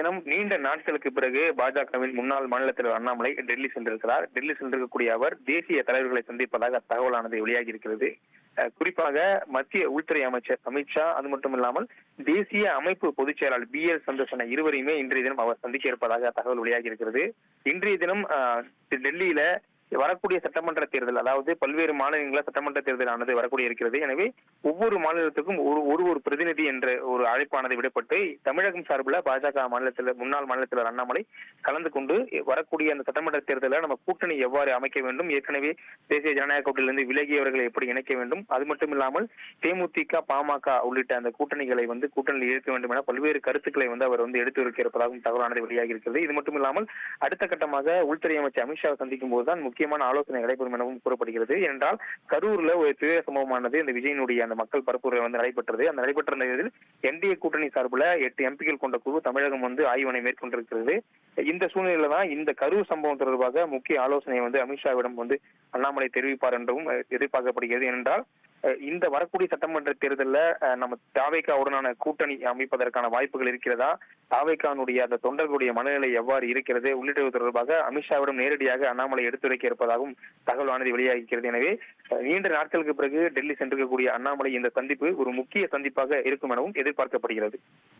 தினம் நீண்ட நாட்களுக்கு பிறகு பாஜகவின் முன்னாள் மாநில தலைவர் அண்ணாமலை டெல்லி சென்றிருக்கிறார். டெல்லி சென்றிருக்கக்கூடிய அவர் தேசிய தலைவர்களை சந்திப்பதாக தகவலானது வெளியாகி இருக்கிறது. குறிப்பாக மத்திய உள்துறை அமைச்சர் அமித்ஷா, அது மட்டும் இல்லாமல் தேசிய அமைப்பு பொதுச் செயலாளர் BL சந்தோஷ் என இருவரையுமே இன்றைய தினம் அவர் சந்திக்க இருப்பதாக தகவல் வெளியாகி இருக்கிறது. இன்றைய தினம் டெல்லியில வரக்கூடிய சட்டமன்ற தேர்தல், அதாவது பல்வேறு மாநிலங்களில் சட்டமன்ற தேர்தலானது வரக்கூடிய இருக்கிறது. எனவே ஒவ்வொரு மாநிலத்துக்கும் ஒரு பிரதிநிதி என்ற ஒரு அழைப்பானது விடப்பட்டு தமிழகம் சார்பில் பாஜக முன்னாள் மாநில தலைவர் அண்ணாமலை கலந்து கொண்டு வரக்கூடிய அந்த சட்டமன்ற தேர்தலில் நம்ம கூட்டணி எவ்வாறு அமைக்க வேண்டும், ஏற்கனவே தேசிய ஜனநாயக கூட்டணியிலிருந்து விலகியவர்களை எப்படி இணைக்க வேண்டும், அது மட்டும் இல்லாமல் தேமுதிக, பாமக உள்ளிட்ட அந்த கூட்டணிகளை கூட்டணியில் இழுக்க வேண்டும் என பல்வேறு கருத்துக்களை அவர் எடுத்து வைக்க இருப்பதாகவும் தகவலானது வெளியாகி இருக்கிறது. இது மட்டும் இல்லாமல் அடுத்த கட்டமாக உள்துறை அமைச்சர் அமித்ஷாவை சந்திக்கும் போதுதான் முக்கியமான ஆலோசனை நடைபெறும் எனவும் கூறப்படுகிறது. ஏனென்றால் கரூர்ல ஒரு துயர சம்பவமானது இந்த விஜயனுடைய அந்த மக்கள் பரப்புரை நடைபெற்றது. அந்த நடைபெற்ற நிலையில் NDA கூட்டணி சார்பில் 8 MPக்கள் கொண்ட குழு தமிழகம் ஆய்வினை மேற்கொண்டிருக்கிறது. இந்த சூழ்நிலையில தான் இந்த கரூர் சம்பவம் தொடர்பாக முக்கிய ஆலோசனை அமித்ஷாவிடம் அண்ணாமலை தெரிவிப்பார் என்றும் எதிர்பார்க்கப்படுகிறது. ஏனென்றால் இந்த வரக்கூடிய சட்டமன்ற தேர்தலில் நம்ம தாவேகாவுடனான கூட்டணி அமைப்பதற்கான வாய்ப்புகள் இருக்கிறதா, தாவேகாவுடைய அந்த தொண்டர்களுடைய மனநிலை எவ்வாறு இருக்கிறது உள்ளிட்டவை தொடர்பாக அமித்ஷாவிடம் நேரடியாக அண்ணாமலை எடுத்துரைக்க இருப்பதாகவும் தகவலானது வெளியாகிறது. எனவே நீண்ட நாட்களுக்கு பிறகு டெல்லி சென்றிருக்கக்கூடிய அண்ணாமலை இந்த சந்திப்பு ஒரு முக்கிய சந்திப்பாக இருக்கும் எனவும் எதிர்பார்க்கப்படுகிறது.